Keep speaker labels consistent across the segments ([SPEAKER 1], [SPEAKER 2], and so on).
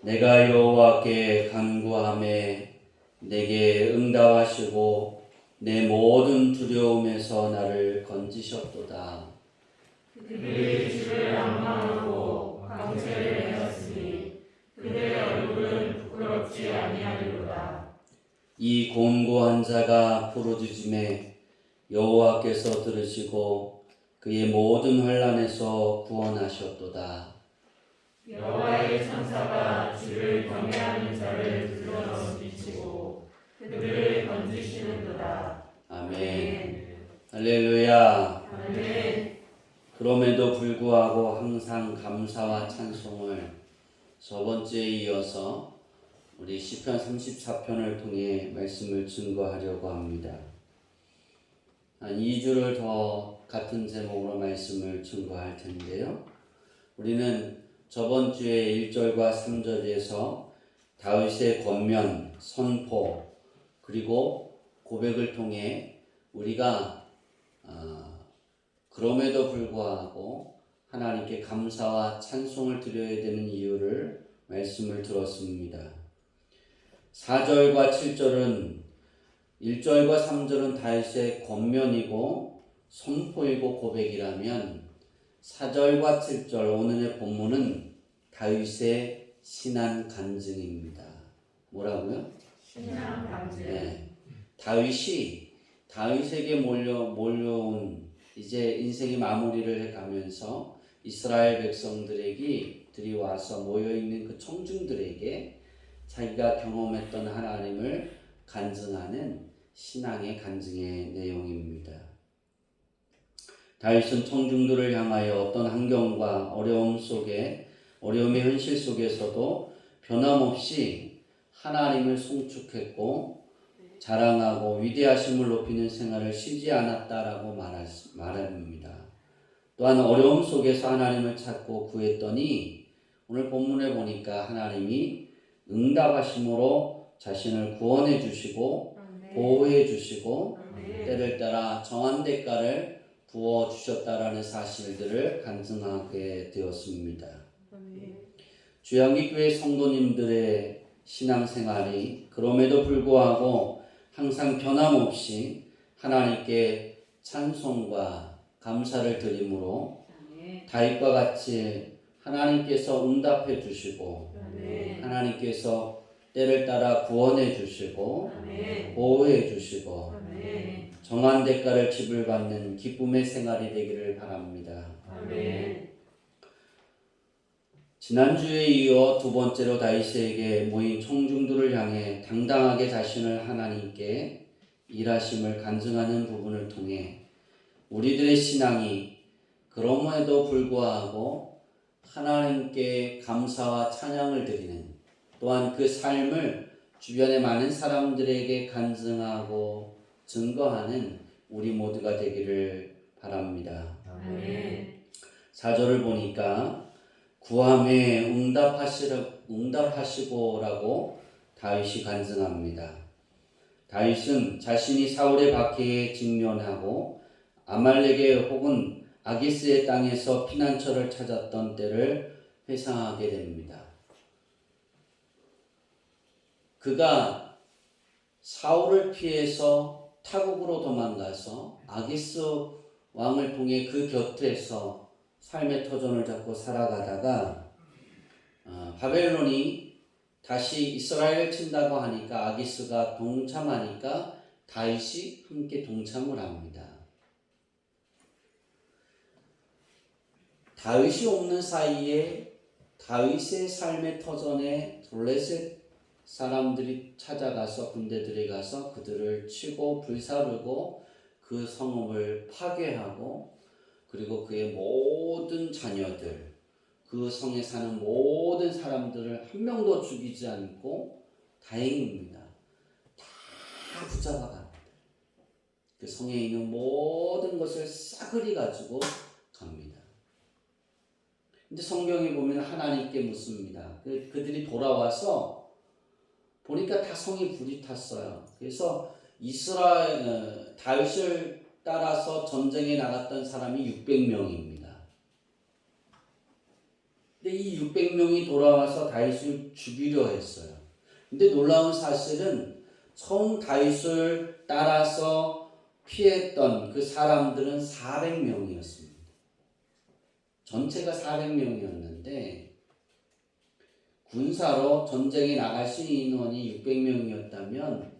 [SPEAKER 1] 내가 여호와께 간구하매 내게 응답하시고 내 모든 두려움에서 나를 건지셨도다.
[SPEAKER 2] 그들이 주를 앙망하고 방죄를 행했으니 그들의 얼굴은 부끄럽지 아니하리로다.
[SPEAKER 1] 이 곤고한 자가 부르짖음에 여호와께서 들으시고 그의 모든 환난에서 구원하셨도다.
[SPEAKER 2] 여호와의 천사가 주를 경외하는 자를 불러 비치고 그들을 건지시는도다.
[SPEAKER 1] 아멘. 할렐루야.
[SPEAKER 2] 아멘.
[SPEAKER 1] 그럼에도 불구하고 항상 감사와 찬송을 저번주에 이어서 우리 시편 34편을 통해 말씀을 증거하려고 합니다. 한 2주를 더 같은 제목으로 말씀을 증거할 텐데요. 우리는 저번 주에 1절과 3절에서 다윗의 권면, 선포, 그리고 고백을 통해 우리가 그럼에도 불구하고 하나님께 감사와 찬송을 드려야 되는 이유를 말씀을 들었습니다. 4절과 7절은 1절과 3절은 다윗의 권면이고 선포이고 고백이라면 4절과 7절 오늘의 본문은 다윗의 신앙 간증입니다. 뭐라고요?
[SPEAKER 2] 신앙 간증.
[SPEAKER 1] 네. 다윗에게 몰려온 이제 인생의 마무리를 해가면서 이스라엘 백성들이 와서 모여있는 그 청중들에게 자기가 경험했던 하나님을 간증하는 신앙의 간증의 내용입니다. 다윗은 청중들을 향하여 어떤 환경과 어려움의 현실 속에서도 변함없이 하나님을 송축했고 자랑하고 위대하심을 높이는 생활을 쉬지 않았다라고 말합니다. 또한 어려움 속에서 하나님을 찾고 구했더니 오늘 본문에 보니까 하나님이 응답하심으로 자신을 구원해 주시고 보호해 주시고 때를 따라 정한 대가를 부어주셨다라는 사실들을 간증하게 되었습니다. 주양기교회 성도님들의 신앙생활이 그럼에도 불구하고 항상 변함없이 하나님께 찬송과 감사를 드림으로 다윗과 같이 하나님께서 응답해 주시고 하나님께서 때를 따라 구원해 주시고 보호해 주시고 정한 대가를 지불받는 기쁨의 생활이 되기를 바랍니다.
[SPEAKER 2] 아멘.
[SPEAKER 1] 지난주에 이어 두 번째로 다윗에게 모인 청중들을 향해 당당하게 자신을 하나님께 일하심을 간증하는 부분을 통해 우리들의 신앙이 그럼에도 불구하고 하나님께 감사와 찬양을 드리는 또한 그 삶을 주변의 많은 사람들에게 간증하고 증거하는 우리 모두가 되기를 바랍니다.
[SPEAKER 2] 아멘.
[SPEAKER 1] 4절을 보니까 구함에 응답하시고라고 다윗이 간증합니다. 다윗은 자신이 사울의 박해에 직면하고 아말렉의 혹은 아기스의 땅에서 피난처를 찾았던 때를 회상하게 됩니다. 그가 사울을 피해서 타국으로 도망가서 아기스 왕을 통해 그 곁에서 삶의 터전을 잡고 살아가다가 바벨론이 다시 이스라엘을 친다고 하니까 아기스가 동참하니까 다윗이 함께 동참을 합니다. 다윗이 없는 사이에 다윗의 삶의 터전에 블레셋 사람들이 찾아가서 군대들이 가서 그들을 치고 불사르고 그 성읍을 파괴하고 그리고 그의 모든 자녀들 그 성에 사는 모든 사람들을 한 명도 죽이지 않고 다행입니다. 다 붙잡아 갑니다. 그 성에 있는 모든 것을 싸그리 가지고 갑니다. 근데 성경에 보면 하나님께 묻습니다. 그들이 돌아와서 보니까 다 성이 불이 탔어요. 그래서 다윗을 따라서 전쟁에 나갔던 사람이 600명입니다. 근데 이 600명이 돌아와서 다윗을 죽이려 했어요. 근데 놀라운 사실은 처음 다윗을 따라서 피했던 그 사람들은 400명이었습니다. 전체가 400명이었는데 군사로 전쟁에 나갈 수 있는 인원이 600명이었다면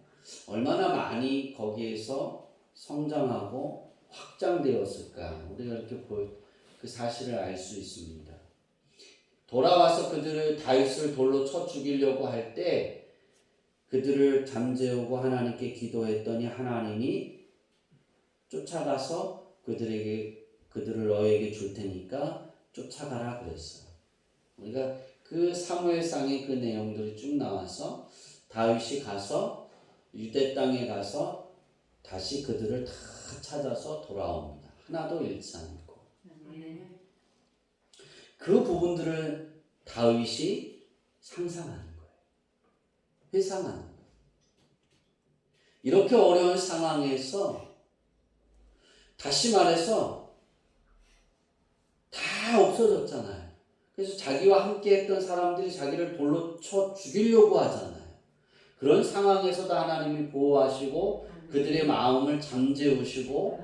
[SPEAKER 1] 얼마나 많이 거기에서 성장하고 확장되었을까. 우리가 이렇게 그 사실을 알 수 있습니다. 돌아와서 그들을 다윗을 돌로 쳐 죽이려고 할 때 그들을 잠재우고 하나님께 기도했더니 하나님이 쫓아가서 그들을 너에게 줄 테니까 쫓아가라 그랬어요. 우리가 그 사무엘상의 그 내용들이 쭉 나와서 다윗이 가서 유대 땅에 가서 다시 그들을 다 찾아서 돌아옵니다. 하나도 잃지 않고. 그 부분들을 다윗이 상상하는 거예요. 회상하는 거예요. 이렇게 어려운 상황에서 다시 말해서 다 없어졌잖아요. 그래서 자기와 함께 했던 사람들이 자기를 돌로 쳐 죽이려고 하잖아요. 그런 상황에서도 하나님이 보호하시고 그들의 마음을 잠재우시고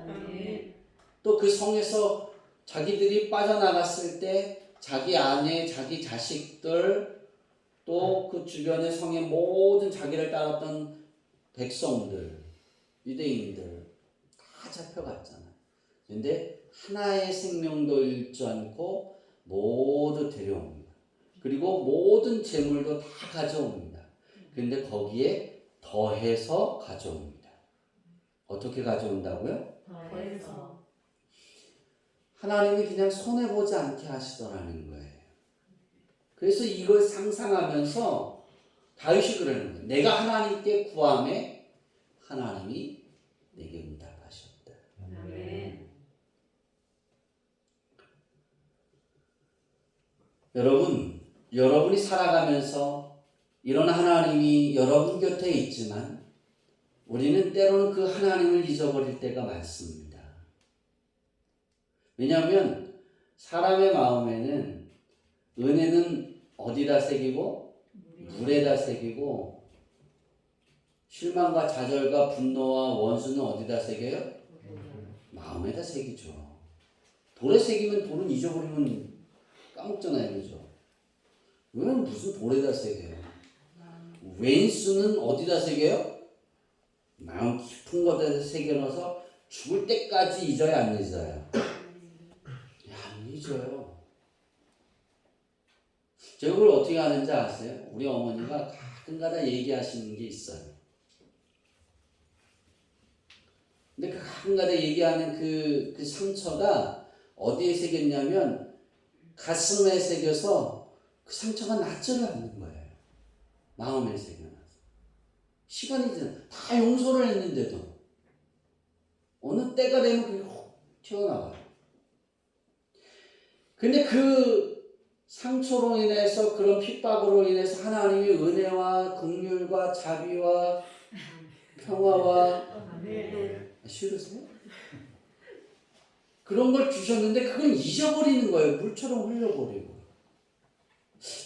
[SPEAKER 1] 또 그 성에서 자기들이 빠져나갔을 때 자기 아내, 자기 자식들 또 그 주변의 성의 모든 자기를 따랐던 백성들, 유대인들 다 잡혀갔잖아요. 근데 하나의 생명도 잃지 않고 모두 데려옵니다. 그리고 모든 재물도 다 가져옵니다. 근데 거기에 더해서 가져옵니다. 어떻게 가져온다고요?
[SPEAKER 2] 더해서.
[SPEAKER 1] 하나님이 그냥 손해보지 않게 하시더라는 거예요. 그래서 이걸 상상하면서 다윗이 그러는 거예요. 내가 하나님께 구함에 하나님이 내게 응답하셨다.
[SPEAKER 2] 아멘.
[SPEAKER 1] 여러분이 살아가면서 이런 하나님이 여러분 곁에 있지만 우리는 때로는 그 하나님을 잊어버릴 때가 많습니다. 왜냐하면 사람의 마음에는 은혜는 어디다 새기고 물에다 새기고 실망과 좌절과 분노와 원수는 어디다 새겨요? 마음에다 새기죠. 돌에 새기면 돌은 잊어버리면 까먹잖아요. 그죠? 왜 무슨 돌에다 새겨요? 왼수는 어디다 새겨요? 마음 깊은 곳에다 새겨넣어서 죽을 때까지 잊어요? 안 잊어요? 안 잊어요. 제가 그걸 어떻게 하는지 아세요? 우리 어머니가 가끔가다 얘기하시는 게 있어요. 근데 그 가끔가다 얘기하는 그 상처가 어디에 새겼냐면 가슴에 새겨서 그 상처가 낫지를 않는 거예요. 마음에 새겨놔서. 시간이 지나 다 용서를 했는데도 어느 때가 되면 그게 훅 튀어나와요. 근데 그 상처로 인해서 그런 핍박으로 인해서 하나님이 은혜와 긍휼과 자비와 평화와 싫으세요? 그런 걸 주셨는데 그걸 잊어버리는 거예요. 물처럼 흘려버리고.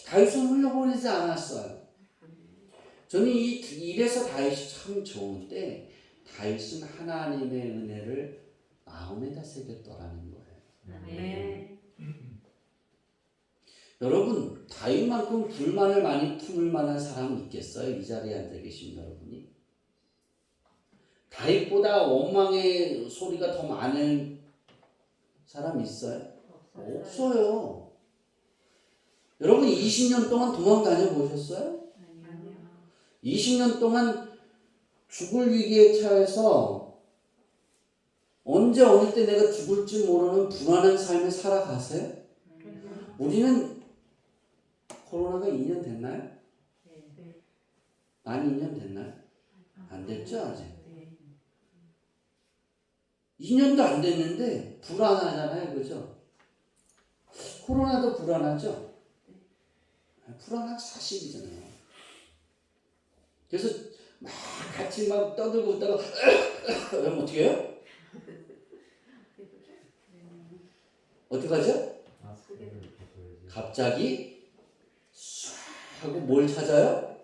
[SPEAKER 1] 다윗은 흘려버리지 않았어요. 저는 이래서 다윗이 참 좋은데 다윗은 하나님의 은혜를 마음에다 새겼더라는 거예요.
[SPEAKER 2] 아멘.
[SPEAKER 1] 여러분 다윗만큼 불만을 많이 품을 만한 사람이 있겠어요? 이 자리에 앉아 계신 여러분이? 다윗보다 원망의 소리가 더 많은 사람 있어요? 없어요. 여러분 20년 동안 도망 다녀보셨어요? 20년 동안 죽을 위기에 처해서 언제 어느 때 내가 죽을지 모르는 불안한 삶을 살아가세요? 우리는 코로나가 2년 됐나요? 만 2년 됐나요? 안 됐죠 아직? 2년도 안 됐는데 불안하잖아요. 그죠? 코로나도 불안하죠? 불안한 사실이잖아요. 그래서 막 같이 막 떠들고 있다가 그러면 어떻게 해요? 어떻게 하죠? 갑자기 唰하고 뭘 찾아요?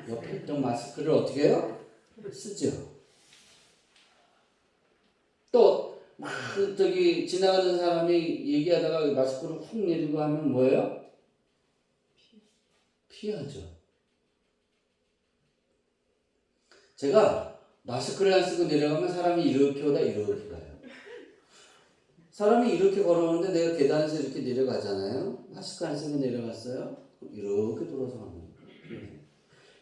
[SPEAKER 1] 옆에 있던 마스크를 어떻게 해요? 쓰죠. 또 저기 지나가는 사람이 얘기하다가 마스크를 훅 내리고 하면 뭐예요? 피하죠. 제가 마스크를 안 쓰고 내려가면 사람이 이렇게 오다 이렇게 가요. 사람이 이렇게 걸어오는데 내가 계단에서 이렇게 내려가잖아요. 마스크 안 쓰고 내려갔어요. 이렇게 돌아서 가는 거예요.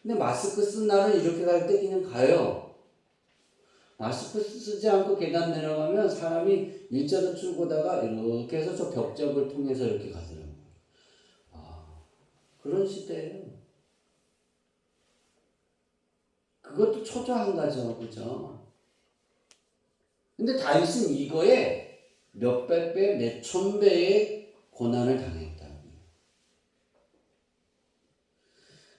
[SPEAKER 1] 근데 마스크 쓴 날은 이렇게 갈 때 그냥 가요. 마스크 쓰지 않고 계단 내려가면 사람이 일자로 쭉 오다가 이렇게 해서 저 벽적을 통해서 이렇게 가더라고요. 아, 그런 시대예요. 그것도 초조한 거죠. 그죠? 근데 다윗은 이거에 몇백 배, 몇천 배의 고난을 당했다.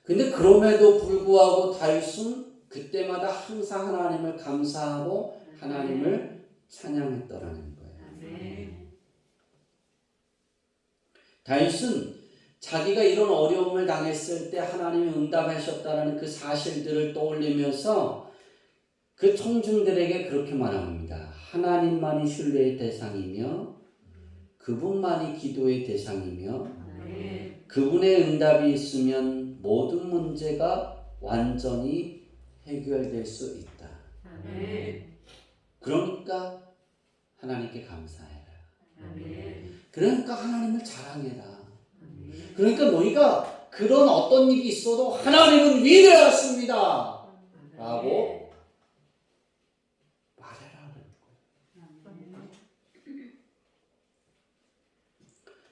[SPEAKER 1] 근데 그럼에도 불구하고 다윗은 그때마다 항상 하나님을 감사하고 하나님을 찬양했더라는 거예요. 다윗은 자기가 이런 어려움을 당했을 때 하나님이 응답하셨다는 그 사실들을 떠올리면서 그 청중들에게 그렇게 말합니다. 하나님만이 신뢰의 대상이며 그분만이 기도의 대상이며 그분의 응답이 있으면 모든 문제가 완전히 해결될 수 있다. 그러니까 하나님께 감사해라. 그러니까 하나님을 자랑해라. 그러니까 너희가 그런 어떤 일이 있어도 하나님은 위대하십니다. 라고 말해라.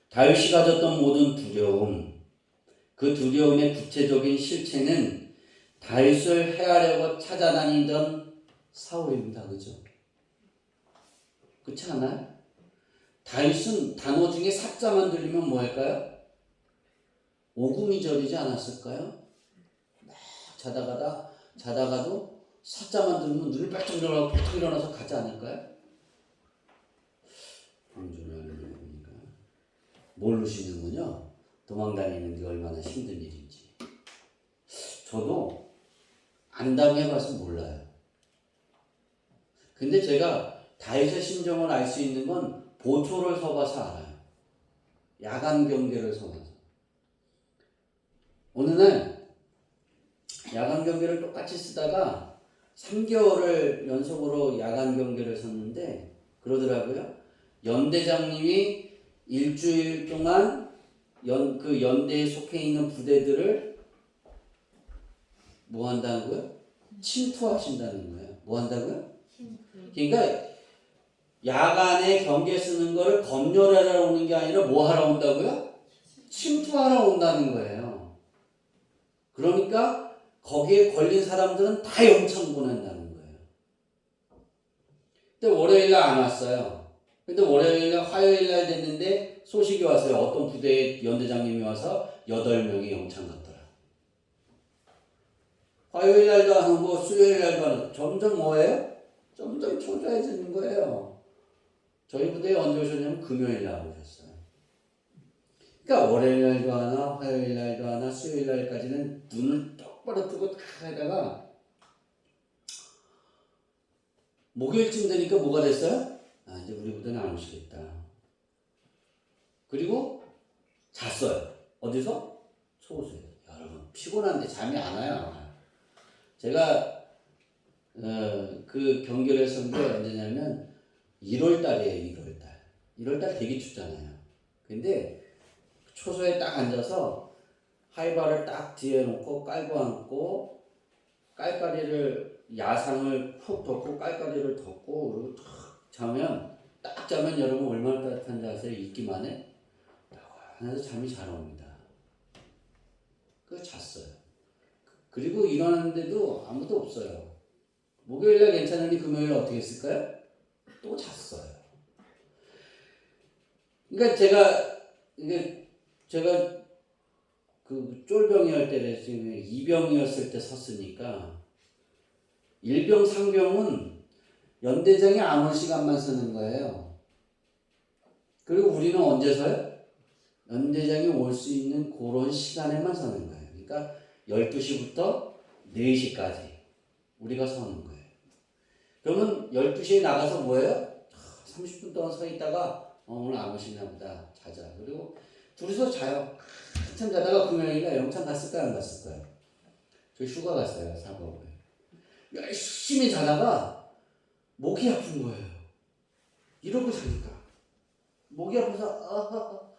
[SPEAKER 1] 다윗이 가졌던 모든 두려움, 그 두려움의 구체적인 실체는 다윗을 해하려고 찾아다니던 사울입니다. 그죠? 그렇지 않아요? 다윗은 단어 중에 사자만 들리면 뭐 할까요? 오금이 저리지 않았을까요? 막 자다가도 사자만 들으면 눈을 빨짝 일어나고 푹 일어나서 가지 않을까요? 모르시는군요. 도망다니는 게 얼마나 힘든 일인지. 저도 안 당해봐서 몰라요. 근데 제가 다윗의 심정을 알 수 있는 건 보초를 서봐서 알아요. 야간 경계를 서봐서. 어느 날 야간 경계를 똑같이 쓰다가 3개월을 연속으로 야간 경계를 섰는데 그러더라고요. 연대장님이 일주일 동안 그 연대에 속해 있는 부대들을 뭐 한다고요? 침투하신다는 거예요. 뭐 한다고요? 그러니까 야간에 경계 쓰는 거를 검열하러 오는 게 아니라 뭐 하러 온다고요? 침투하러 온다는 거예요. 그러니까 거기에 걸린 사람들은 다 영창 보낸다는 거예요. 근데 월요일날 안 왔어요. 근데 월요일날 화요일날 됐는데 소식이 왔어요. 어떤 부대의 연대장님이 와서 8명이 영창 갔더라. 화요일날도 안 오고 수요일날도 안 오고 점점 뭐예요? 점점 초조해지는 거예요. 저희 부대에 언제 오셨냐면 금요일날 오셨어요. 그러니까 월요일날도 하나, 화요일날도 하나, 수요일날까지는 눈을 똑바로 뜨고 탁 하다가 목요일쯤 되니까 뭐가 됐어요? 아, 이제 우리 부대는 안 오시겠다. 그리고 잤어요. 어디서? 초소에. 여러분 피곤한데 잠이 안 와요. 제가 그 경계를 선 게 언제냐면 1월달이에요. 1월달. 1월달 되게 춥잖아요. 근데 초소에 딱 앉아서 하이바를 딱 뒤에 놓고 깔고 앉고 깔깔이를 야상을 푹 덮고 깔깔이를 덮고 그리고 탁 자면 딱 자면 여러분 얼마나 따뜻한지 아세요? 있기만 해? 그래서 잠이 잘 옵니다. 그래서 잤어요. 그리고 일어났는데도 아무도 없어요. 목요일날 괜찮으니 금요일 어떻게 했을까요? 또 잤어요. 그러니까 제가 그 쫄병이 할 때를 지금 2병이었을 때 섰으니까 1병, 상병은 연대장이 안 올 시간만 서는 거예요. 그리고 우리는 언제 서요? 연대장이 올 수 있는 그런 시간에만 서는 거예요. 그러니까 12시부터 4시까지 우리가 서는 거예요. 그러면 12시에 나가서 뭐예요? 30분 동안 서 있다가 오늘 안 오시나 보다 자자. 그리고 둘이서 자요. 한참 자다가 금요일날 영창 갔을까요? 안 갔을까요? 저 휴가 갔어요. 4박 5일. 열심히 자다가 목이 아픈 거예요. 이러고 자니까 목이 아파서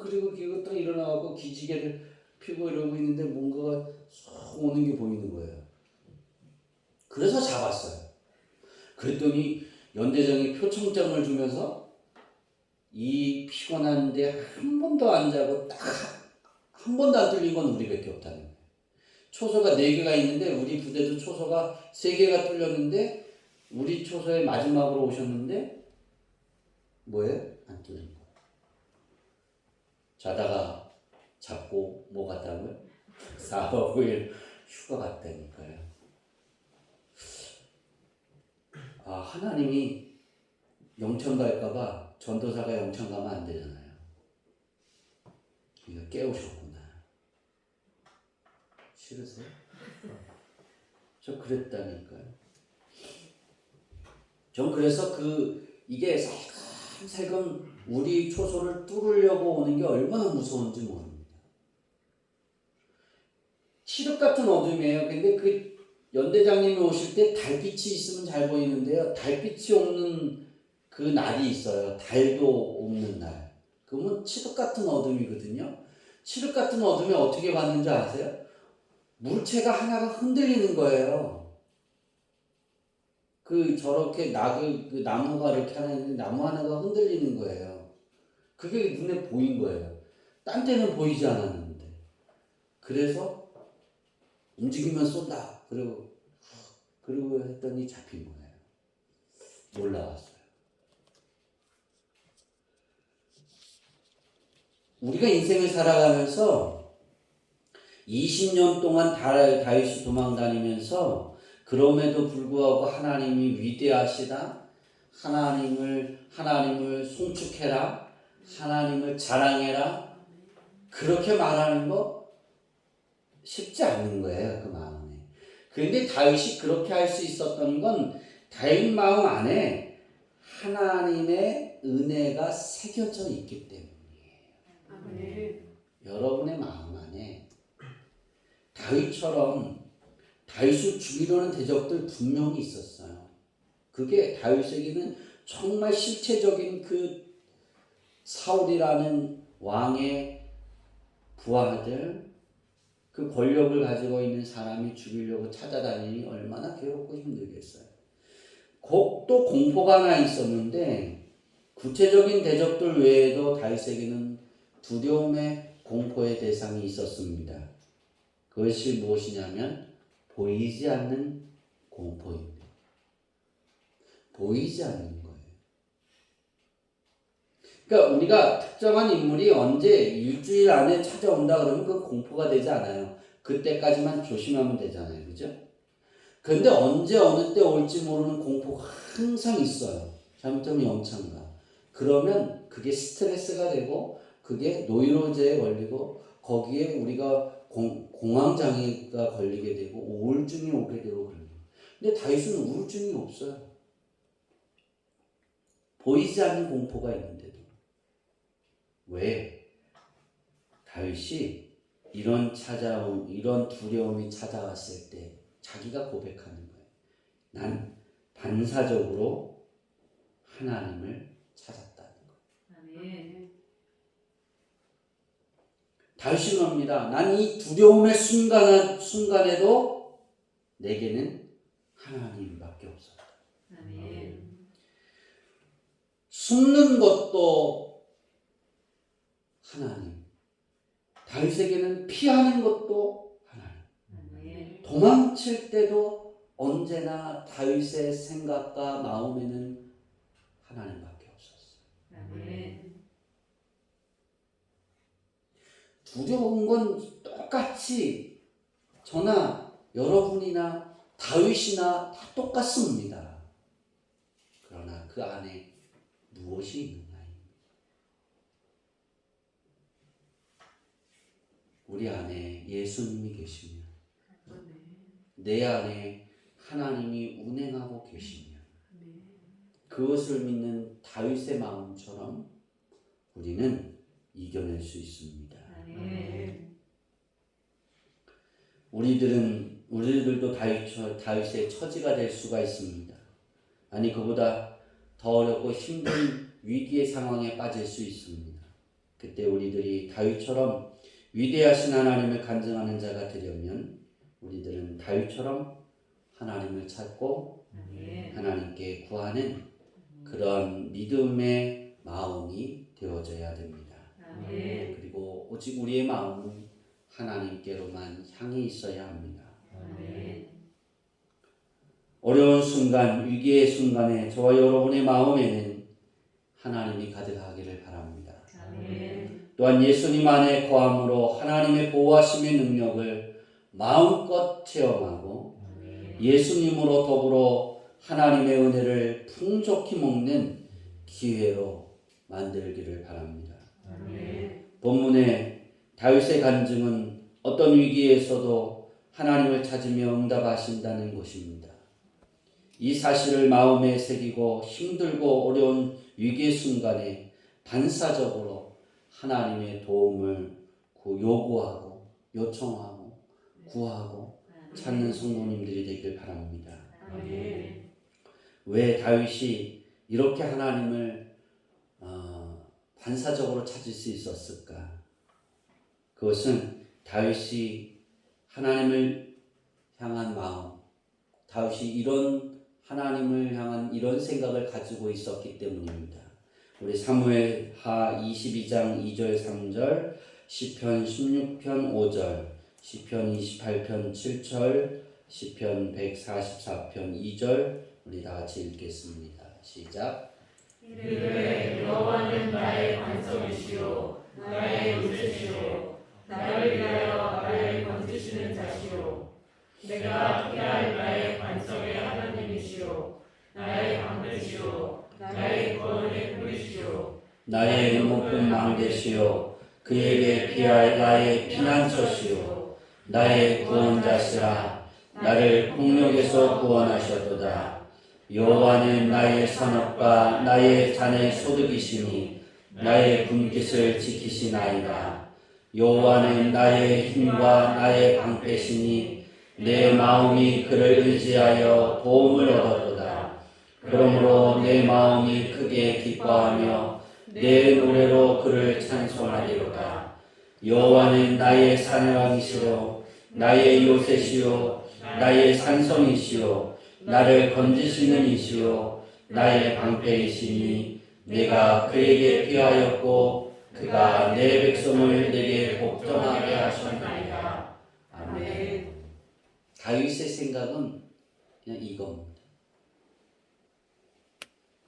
[SPEAKER 1] 그리고 또 일어나고 기지개를 펴고 이러고 있는데 뭔가가 쏙 오는 게 보이는 거예요. 그래서 잡았어요. 그랬더니 연대장이 표창장을 주면서 이 피곤한데 한 번도 안 자고 딱 한 번도 안 뚫린 건 우리밖에 없다는 거예요. 초소가 4개가 있는데 우리 부대도 초소가 3개가 뚫렸는데 우리 초소의 마지막으로 오셨는데 뭐예요? 안 뚫린 거예요. 자다가 잡고 뭐 갔다고요? 4박 5일 휴가 갔다니까요. 하나님이 영천 갈까봐 전도사가 영천 가면 안 되잖아요. 이거 깨우셨구나. 싫으세요? 저 그랬다니까요. 전 그래서 이게 살금살금 우리 초소를 뚫으려고 오는 게 얼마나 무서운지 모릅니다. 칠흑 같은 어둠이에요. 근데 그 연대장님이 오실 때 달빛이 있으면 잘 보이는데요. 달빛이 없는 그 날이 있어요. 달도 없는 날. 그러면 칠흑 같은 어둠이거든요. 칠흑 같은 어둠에 어떻게 봤는지 아세요? 물체가 하나가 흔들리는 거예요. 저렇게 그 나무가 이렇게 하나 있는데 나무 하나가 흔들리는 거예요. 그게 눈에 보인 거예요. 딴 때는 보이지 않았는데. 그래서 움직이면 쏜다. 그리고 했더니 잡힌 거예요. 올라왔어요. 우리가 인생을 살아가면서 20년 동안 다윗이 도망 다니면서 그럼에도 불구하고 하나님이 위대하시다. 하나님을 송축해라. 하나님을 자랑해라. 그렇게 말하는 거 쉽지 않는 거예요. 그 마음에. 그런데 다윗이 그렇게 할 수 있었던 건 다윗 마음 안에 하나님의 은혜가 새겨져 있기 때문이에요.
[SPEAKER 2] 아멘.
[SPEAKER 1] 여러분의 마음 안에 다윗처럼 다윗을 죽이려는 대적들 분명히 있었어요. 그게 다윗에게는 정말 실체적인 그 사울이라는 왕의 부하들, 그 권력을 가지고 있는 사람이 죽이려고 찾아다니니 얼마나 괴롭고 힘들겠어요. 또 공포가 하나 있었는데 구체적인 대적들 외에도 다윗에게는 두려움의 공포의 대상이 있었습니다. 그것이 무엇이냐면 보이지 않는 공포입니다. 보이지 않는 거예요. 그러니까 우리가 특정한 인물이 언제 일주일 안에 찾아온다 그러면 그 공포가 되지 않아요. 그때까지만 조심하면 되잖아요. 그죠? 그런데 언제 어느 때 올지 모르는 공포가 항상 있어요. 잘못하면 영창가. 그러면 그게 스트레스가 되고 그게 노이로제에 걸리고 거기에 우리가 공황장애가 걸리게 되고 우울증이 오게 되고 그래요. 근데 다윗은 우울증이 없어요. 보이지 않는 공포가 있는데도. 왜? 다윗이 이런 두려움이 찾아왔을 때 자기가 고백하는 거예요. 난 반사적으로 하나님을 찾았다는 거예요.
[SPEAKER 2] 아멘.
[SPEAKER 1] 다윗이 그럽니다. 난 이 두려움의 순간에도 내게는 하나님밖에 없었다.
[SPEAKER 2] 아멘.
[SPEAKER 1] 숨는 것도 하나님. 다윗에게는 피하는 것도 하나님.
[SPEAKER 2] 아멘.
[SPEAKER 1] 도망칠 때도 언제나 다윗의 생각과 마음에는 하나님밖에 없었어요.
[SPEAKER 2] 아멘.
[SPEAKER 1] 두려운 건 똑같이 저나 여러분이나 다윗이나 다 똑같습니다. 그러나 그 안에 무엇이 있느냐입니다. 우리 안에 예수님이 계시면,
[SPEAKER 2] 아멘.
[SPEAKER 1] 내 안에 하나님이 운행하고 계시면,
[SPEAKER 2] 아멘.
[SPEAKER 1] 그것을 믿는 다윗의 마음처럼 우리는 이겨낼 수 있습니다.
[SPEAKER 2] 아멘.
[SPEAKER 1] 우리들도 다윗의 처지가 될 수가 있습니다. 아니, 그보다 더 어렵고 힘든 위기의 상황에 빠질 수 있습니다. 그때 우리들이 다윗처럼 위대하신 하나님을 간증하는 자가 되려면 우리들은 다윗처럼 하나님을 찾고
[SPEAKER 2] 아멘.
[SPEAKER 1] 하나님께 구하는 그런 믿음의 마음이 되어져야 됩니다.
[SPEAKER 2] 아멘.
[SPEAKER 1] 그리고 오직 우리의 마음은 하나님께로만 향해 있어야 합니다.
[SPEAKER 2] 아멘.
[SPEAKER 1] 어려운 순간, 위기의 순간에 저와 여러분의 마음에는 하나님이 가득하기를 바랍니다.
[SPEAKER 2] 아멘.
[SPEAKER 1] 또한 예수님 안에 거함으로 하나님의 보호하심의 능력을 마음껏 체험하고 예수님으로 더불어 하나님의 은혜를 풍족히 먹는 기회로 만들기를 바랍니다.
[SPEAKER 2] 아멘.
[SPEAKER 1] 본문의 다윗의 간증은 어떤 위기에서도 하나님을 찾으며 응답하신다는 것입니다. 이 사실을 마음에 새기고 힘들고 어려운 위기의 순간에 반사적으로 하나님의 도움을 요구하고 요청하고 구하고 찾는 성도님들이 되길 바랍니다.
[SPEAKER 2] 아멘.
[SPEAKER 1] 왜 다윗이 이렇게 하나님을 반사적으로 찾을 수 있었을까? 그것은 다윗이 하나님을 향한 마음, 다윗이 이런 하나님을 향한 이런 생각을 가지고 있었기 때문입니다. 우리 사무엘하 22장 2절 3절, 시편 16편 5절, 시편 28편 7절, 시편 144편 2절 우리 다 같이 읽겠습니다. 시작.
[SPEAKER 3] 이르되 여호와는 나의 반석이시요 나의 요새시요 나를 위하여 나를 건지시는 자시요 내가 피할 나의 반석의 하나님이시요 나의 방패시요 나의 구원의 뿌리시요
[SPEAKER 1] 나의 높은 망대시요 그에게 피할 나의 피난처시요 나의 구원자시라 나를 폭력에서 구원하셨도다. 여호와는 나의 산업과 나의 잔의 소득이시니 나의 분깃을 지키시나이다. 여호와는 나의 힘과 나의 방패시니 내 마음이 그를 의지하여 도움을 얻었도다. 그러므로 내 마음이 크게 기뻐하며 내 노래로 그를 찬송하리로다. 여호와는 나의 산왕이시요 나의 요새시요 나의 산성이시요 나를 건지시는 이시요 나의 방패이시니 내가 그에게 피하였고 그가 내 백성을 내게 복종하게 하셨나이다. 아멘. 다윗의 생각은 그냥 이겁니다.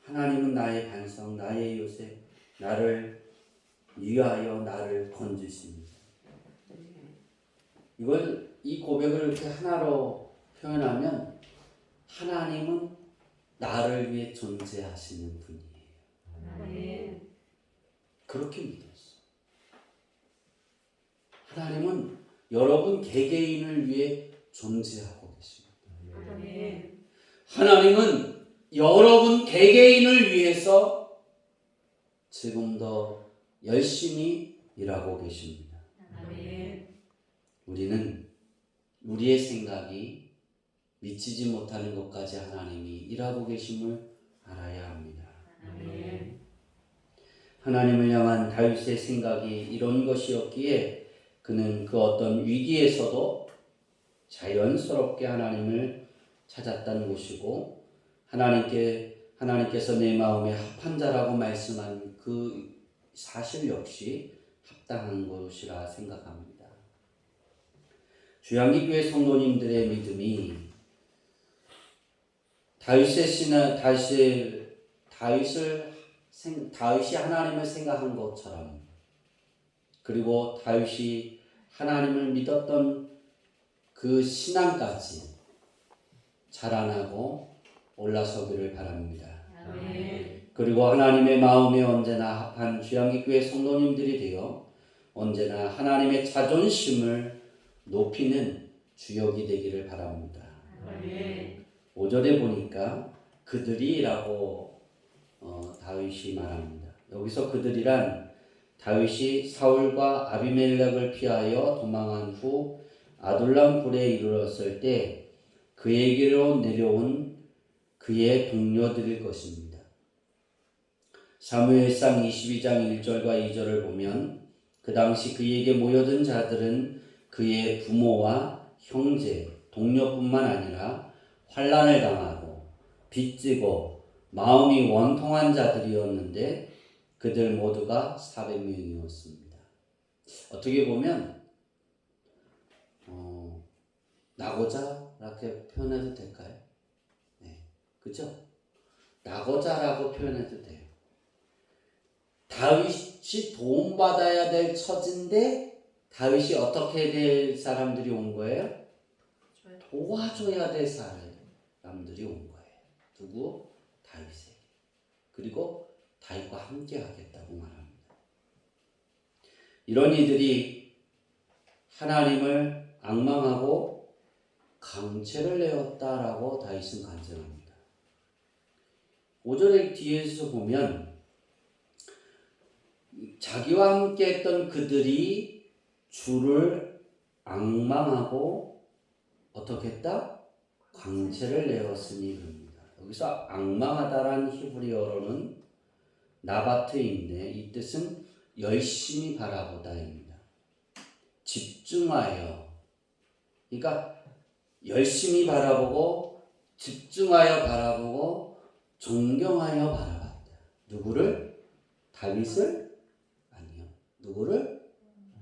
[SPEAKER 1] 하나님은 나의 반석, 나의 요새, 나를 위하여 나를 건지십니다. 이 고백을 이렇게 하나로 표현하면 하나님은 나를 위해 존재하시는 분이에요.
[SPEAKER 2] 아멘.
[SPEAKER 1] 그렇게 믿었어. 하나님은 여러분 개개인을 위해 존재하고 계십니다.
[SPEAKER 2] 아멘.
[SPEAKER 1] 하나님은 여러분 개개인을 위해서 지금 더 열심히 일하고 계십니다.
[SPEAKER 2] 아멘.
[SPEAKER 1] 우리는 우리의 생각이 미치지 못하는 것까지 하나님이 일하고 계심을 알아야 합니다.
[SPEAKER 2] 아멘.
[SPEAKER 1] 하나님을 향한 다윗의 생각이 이런 것이었기에 그는 그 어떤 위기에서도 자연스럽게 하나님을 찾았다는 것이고 하나님께서 내 마음에 합한 자라고 말씀한 그 사실 역시 합당한 것이라 생각합니다. 주양기교회 성도님들의 믿음이 다윗이 하나님을 생각한 것처럼 그리고 다윗이 하나님을 믿었던 그 신앙까지 자라나고 올라서기를 바랍니다.
[SPEAKER 2] 아멘.
[SPEAKER 1] 그리고 하나님의 마음에 언제나 합한 주양기교회 성도님들이 되어 언제나 하나님의 자존심을 높이는 주역이 되기를 바랍니다.
[SPEAKER 2] 아멘.
[SPEAKER 1] 5절에 보니까 그들이라고 다윗이 말합니다. 여기서 그들이란 다윗이 사울과 아비멜렉을 피하여 도망한 후 아둘람 굴에 이르렀을 때 그에게로 내려온 그의 동료들일 것입니다. 사무엘상 22장 1절과 2절을 보면 그 당시 그에게 모여든 자들은 그의 부모와 형제, 동료뿐만 아니라 환난을 당하고 빚지고 마음이 원통한 자들이었는데 그들 모두가 400명이었습니다. 어떻게 보면 낙오자 이렇게 표현해도 될까요? 네, 그죠? 낙오자라고 표현해도 돼요. 다윗이 도움받아야 될 처지인데 다윗이 어떻게 될 사람들이 온 거예요? 도와줘야 될 사람들이 온 거예요. 누구? 다윗에게. 그리고 다윗과 함께 하겠다고 말합니다. 이런 이들이 하나님을 앙망하고 강체를 내었다라고 다윗은 간증합니다. 5절의 뒤에서 보면 자기와 함께 했던 그들이 주를 앙망하고 어떻게 했다? 강체를 내었으니 그럽니다. 여기서 앙망하다라는 히브리어로는 나바트인데 이 뜻은 열심히 바라보다입니다. 집중하여, 그러니까 열심히 바라보고 집중하여 바라보고 존경하여 바라봤다. 누구를? 다윗을? 아니요. 누구를?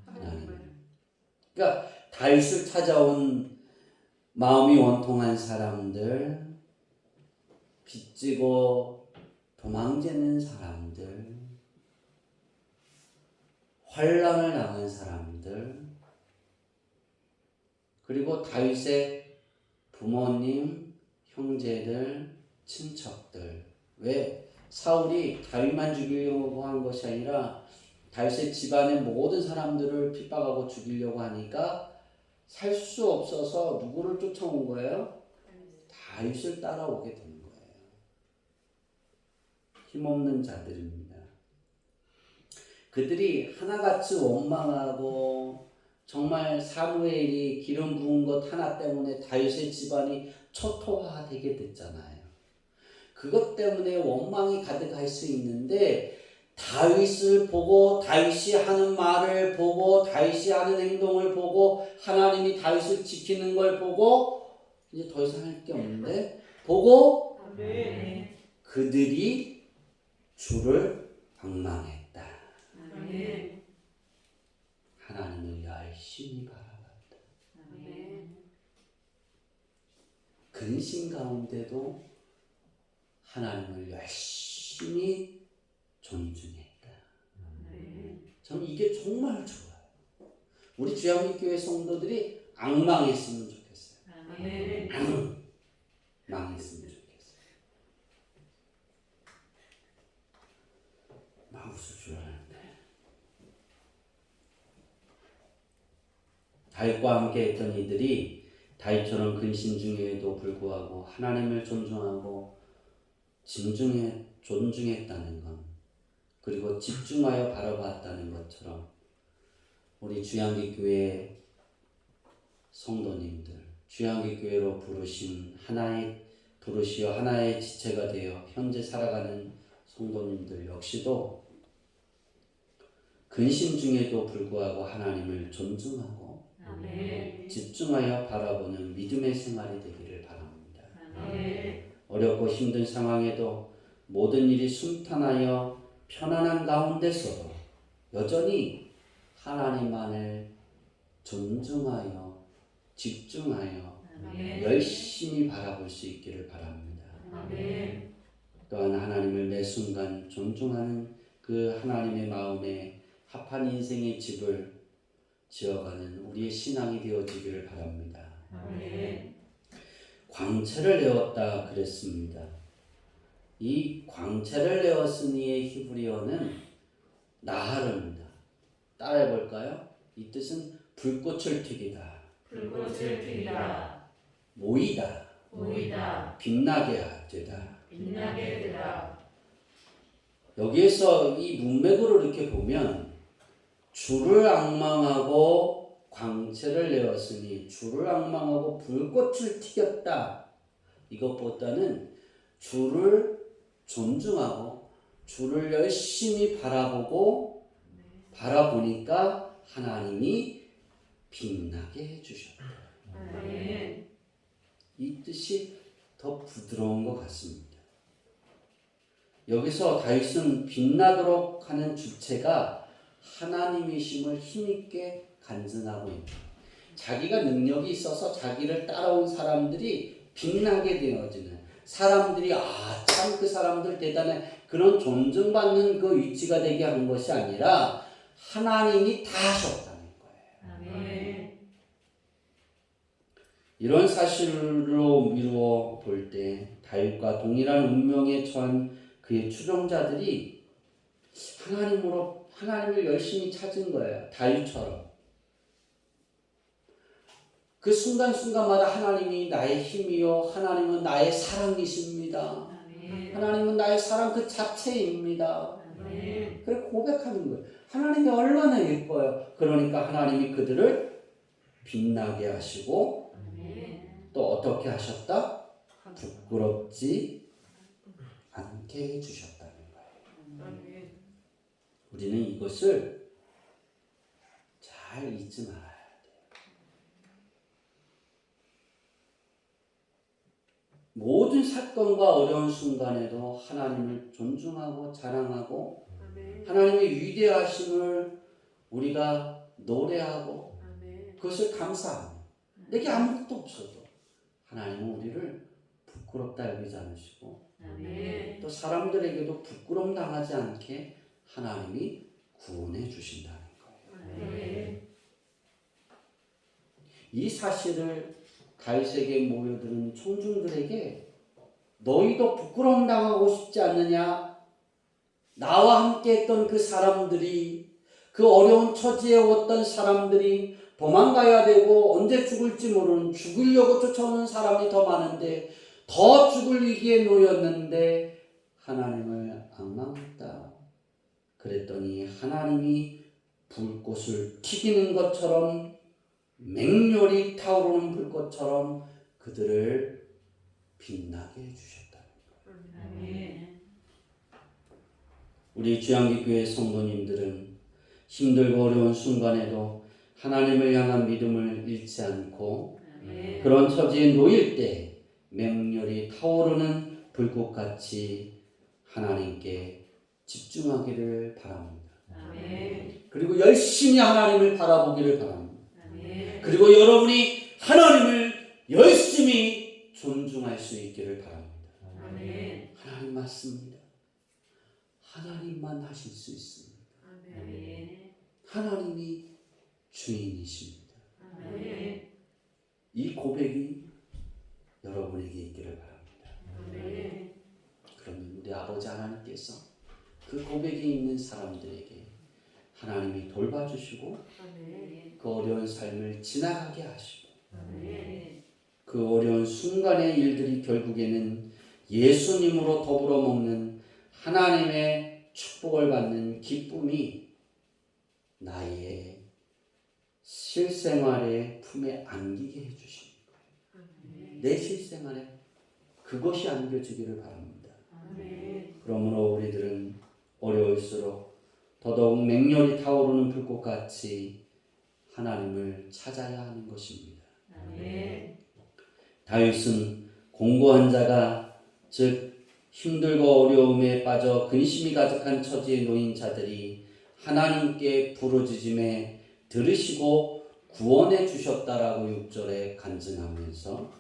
[SPEAKER 1] 하나님을. 그러니까 다윗을 찾아온 마음이 원통한 사람들, 빚지고 도망치는 사람들, 환난을 당한 사람들, 그리고 다윗의 부모님, 형제들, 친척들. 왜? 사울이 다윗만 죽이려고 한 것이 아니라 다윗의 집안의 모든 사람들을 핍박하고 죽이려고 하니까 살 수 없어서 누구를 쫓아온 거예요? 다윗을 따라오게 된 거예요. 힘없는 자들입니다. 그들이 하나같이 원망하고 정말 사무엘이 기름 부은 것 하나 때문에 다윗의 집안이 초토화되게 됐잖아요. 그것 때문에 원망이 가득할 수 있는데 다윗을 보고 다윗이 하는 말을 보고 다윗이 하는 행동을 보고 하나님이 다윗을 지키는 걸 보고 이제 더 이상 할 게 없는데 보고
[SPEAKER 2] 아멘.
[SPEAKER 1] 그들이 주를 앙망했다.
[SPEAKER 2] 아멘.
[SPEAKER 1] 하나님을 열심히 바라봤다.
[SPEAKER 2] 아멘.
[SPEAKER 1] 근심 가운데도 하나님을 열심히 존중했다. 저는 이게 정말 좋아요. 우리 주양교회 성도들이 앙망했으면 좋겠어요.
[SPEAKER 2] 아멘.
[SPEAKER 1] 망했으면 좋겠어요. 막 웃을 줄 알았는데. 다윗과 함께 했던 이들이 다윗처럼 근심 중에도 불구하고 하나님을 존중하고 존중했다는 것, 그리고 집중하여 바라봤다는 것처럼 우리 주양기교회 성도님들, 주양기교회로 부르시어 하나의 지체가 되어 현재 살아가는 성도님들 역시도 근심 중에도 불구하고 하나님을 존중하고
[SPEAKER 2] 아멘.
[SPEAKER 1] 집중하여 바라보는 믿음의 생활이 되기를 바랍니다.
[SPEAKER 2] 아멘.
[SPEAKER 1] 어렵고 힘든 상황에도 모든 일이 순탄하여 편안한 가운데서도 여전히 하나님만을 존중하여 집중하여
[SPEAKER 2] 아멘.
[SPEAKER 1] 열심히 바라볼 수 있기를 바랍니다.
[SPEAKER 2] 아멘.
[SPEAKER 1] 또한 하나님을 매 순간 존중하는 그 하나님의 마음에 합한 인생의 집을 지어가는 우리의 신앙이 되어지기를 바랍니다.
[SPEAKER 2] 아멘.
[SPEAKER 1] 광채를 내었다 그랬습니다. 이 광채를 내었으니의 히브리어는 나하르입니다. 따라해 볼까요? 이 뜻은 불꽃을 튀기다,
[SPEAKER 3] 불꽃을 튀기다.
[SPEAKER 1] 모이다,
[SPEAKER 3] 모이다.
[SPEAKER 1] 빛나게 하되다.
[SPEAKER 3] 빛나게 되다.
[SPEAKER 1] 여기에서 이 문맥으로 이렇게 보면 주를 앙망하고 광채를 내었으니 주를 앙망하고 불꽃을 튀겼다. 이것보다는 주를 존중하고 주를 열심히 바라보니까 하나님이 빛나게 해주셨다.
[SPEAKER 3] 아멘.
[SPEAKER 1] 이 뜻이 더 부드러운 것 같습니다. 여기서 다윗은 빛나도록 하는 주체가 하나님이심을 힘있게 간증하고 있다. 자기가 능력이 있어서 자기를 따라온 사람들이 빛나게 되어지는, 사람들이 참 그 사람들 대단해, 그런 존중받는 그 위치가 되게 한 것이 아니라 하나님이 다 하셨다는 거예요.
[SPEAKER 3] 아멘.
[SPEAKER 1] 이런 사실로 미루어 볼 때 다윗과 동일한 운명에 처한 그의 추종자들이 하나님을 열심히 찾은 거예요. 다윗처럼. 그 순간순간마다 하나님이 나의 힘이요, 하나님은 나의 사랑이십니다.
[SPEAKER 3] 아멘.
[SPEAKER 1] 하나님은 나의 사랑 그 자체입니다.
[SPEAKER 3] 아멘.
[SPEAKER 1] 그렇게 고백하는 거예요. 하나님이 얼마나 예뻐요. 그러니까 하나님이 그들을 빛나게 하시고
[SPEAKER 3] 아멘.
[SPEAKER 1] 또 어떻게 하셨다? 부끄럽지 않게 해주셨다는 거예요.
[SPEAKER 3] 아멘.
[SPEAKER 1] 우리는 이것을 잘 잊지 말아야 돼요. 모든 사건과 어려운 순간에도 하나님을 존중하고 자랑하고
[SPEAKER 3] 아멘.
[SPEAKER 1] 하나님의 위대하심을 우리가 노래하고
[SPEAKER 3] 아멘.
[SPEAKER 1] 그것을 감사하며 내게 아무것도 없어도 하나님은 우리를 부끄럽다 여기지 않으시고
[SPEAKER 3] 아멘.
[SPEAKER 1] 또 사람들에게도 부끄럼 당하지 않게 하나님이 구원해 주신다는 거예요.
[SPEAKER 3] 아멘.
[SPEAKER 1] 이 사실을 다윗에게 모여드는 청중들에게 너희도 부끄러움 당하고 싶지 않느냐? 나와 함께 했던 그 사람들이, 그 어려운 처지에 왔던 사람들이 도망가야 되고 언제 죽을지 모르는, 죽으려고 쫓아오는 사람이 더 많은데 더 죽을 위기에 놓였는데 하나님을 앙망했다. 그랬더니 하나님이 불꽃을 튀기는 것처럼, 맹렬히 타오르는 불꽃처럼 그들을 빛나게 해주셨다는 거예요.
[SPEAKER 3] 아멘.
[SPEAKER 1] 우리 주양기교회 성도님들은 힘들고 어려운 순간에도 하나님을 향한 믿음을 잃지 않고
[SPEAKER 3] 아멘.
[SPEAKER 1] 그런 처지에 놓일 때 맹렬히 타오르는 불꽃같이 하나님께 집중하기를 바랍니다.
[SPEAKER 3] 아멘.
[SPEAKER 1] 그리고 열심히 하나님을 바라보기를 바랍니다.
[SPEAKER 3] 아멘.
[SPEAKER 1] 그리고 여러분이 하나님을 열심히 존중할 수 있기를 바랍니다.
[SPEAKER 3] 아멘.
[SPEAKER 1] 하나님 맞습니다. 하나님만 하실 수 있습니다.
[SPEAKER 3] 아멘.
[SPEAKER 1] 하나님이 주인이십니다.
[SPEAKER 3] 아멘.
[SPEAKER 1] 이 고백이 여러분에게 있기를 바랍니다.
[SPEAKER 3] 아멘.
[SPEAKER 1] 그러면 우리 아버지 하나님께서 그 고백이 있는 사람들에게 하나님이 돌봐주시고
[SPEAKER 3] 아멘.
[SPEAKER 1] 그 어려운 삶을 지나가게 하시고
[SPEAKER 3] 아멘.
[SPEAKER 1] 그 어려운 순간의 일들이 결국에는 예수님으로 더불어 먹는 하나님의 축복을 받는 기쁨이 나의 실생활의 품에 안기게 해주시는 거예요. 내 실생활에 그것이 안겨지기를 바랍니다.
[SPEAKER 3] 아멘.
[SPEAKER 1] 그러므로 우리들은 어려울수록 더더욱 맹렬히 타오르는 불꽃같이 하나님을 찾아야 하는 것입니다.
[SPEAKER 3] 아멘.
[SPEAKER 1] 다윗은 공고한 자가, 즉 힘들고 어려움에 빠져 근심이 가득한 처지에 놓인 자들이 하나님께 부르짖음에 들으시고 구원해 주셨다라고 6절에 간증하면서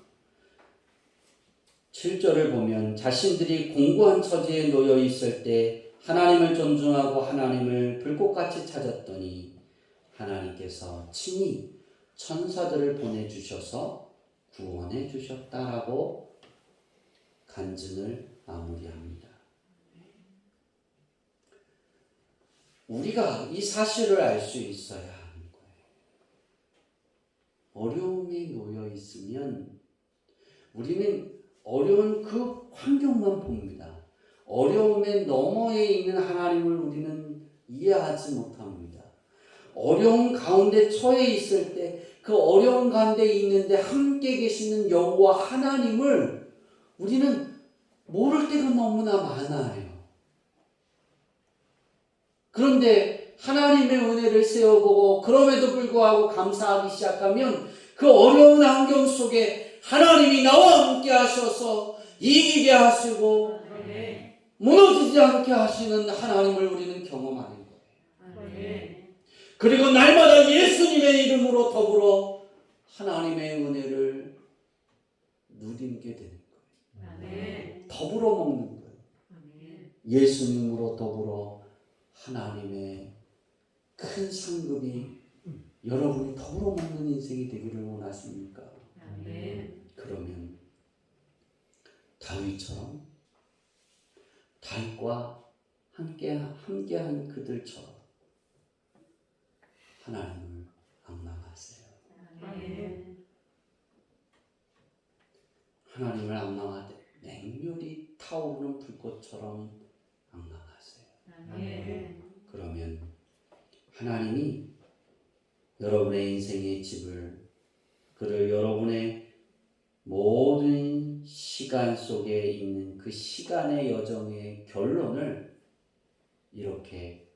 [SPEAKER 1] 7절을 보면 자신들이 공고한 처지에 놓여 있을 때 하나님을 존중하고 하나님을 불꽃같이 찾았더니 하나님께서 친히 천사들을 보내주셔서 구원해 주셨다라고 간증을 마무리합니다. 우리가 이 사실을 알 수 있어야 하는 거예요. 어려움에 놓여 있으면 우리는 어려운 그 환경만 봅니다. 어려움의 너머에 있는 하나님을 우리는 이해하지 못합니다. 어려운 가운데 처해 있을 때 그 어려운 가운데 있는데 함께 계시는 여호와 하나님을 우리는 모를 때가 너무나 많아요. 그런데 하나님의 은혜를 세워보고 그럼에도 불구하고 감사하기 시작하면 그 어려운 환경 속에 하나님이 나와 함께 하셔서 이기게 하시고
[SPEAKER 2] 아멘.
[SPEAKER 1] 무너지지 않게 하시는 하나님을 우리는 경험하는 거예요.
[SPEAKER 2] 아멘.
[SPEAKER 1] 그리고 날마다 예수님의 이름으로 더불어 하나님의 은혜를 누리게 되는 거예요.
[SPEAKER 2] 아멘.
[SPEAKER 1] 더불어 먹는 거예요.
[SPEAKER 2] 아멘.
[SPEAKER 1] 예수님으로 더불어 하나님의 큰 상급이 여러분이 더불어 먹는 인생이 되기를 원하십니까?
[SPEAKER 2] 아멘.
[SPEAKER 1] 그러면 다윗처럼 다윗과 함께한 그들처럼 하나님을 앙망하세요.
[SPEAKER 2] 아멘.
[SPEAKER 1] 하나님을 앙망하되 맹렬히 타오르는 불꽃처럼 앙망하세요.
[SPEAKER 2] 아멘.
[SPEAKER 1] 그러면 하나님이 여러분의 인생의 집을 그를 여러분의 모든 시간 속에 있는 그 시간의 여정의 결론을 이렇게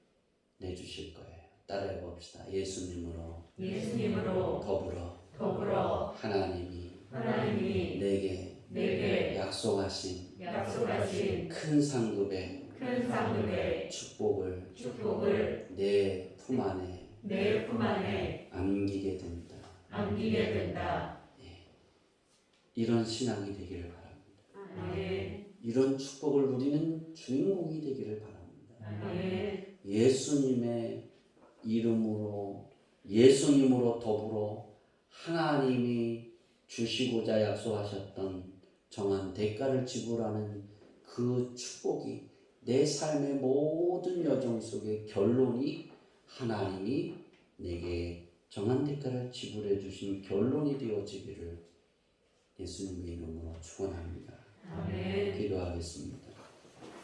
[SPEAKER 1] 내주실 거예요. 따라해 봅시다. 예수님으로
[SPEAKER 2] 예수님으로
[SPEAKER 1] 더불어 하나님이 내게 약속하신 큰 상급의
[SPEAKER 2] 큰 상급의
[SPEAKER 1] 축복을 내 품 안에 안기게 된다. 이런 신앙이 되기를 바랍니다.
[SPEAKER 2] 아멘.
[SPEAKER 1] 이런 축복을 누리는 주인공이 되기를 바랍니다.
[SPEAKER 2] 아멘.
[SPEAKER 1] 예수님의 예수님으로 더불어 하나님이 주시고자 약속하셨던 정한 대가를 지불하는 그 축복이 내 삶의 모든 여정 속의 결론이 하나님이 내게 정한 대가를 지불해 주신 결론이 되어지기를 예수님의 이름으로 축원합니다.
[SPEAKER 2] 아멘.
[SPEAKER 1] 기도하겠습니다.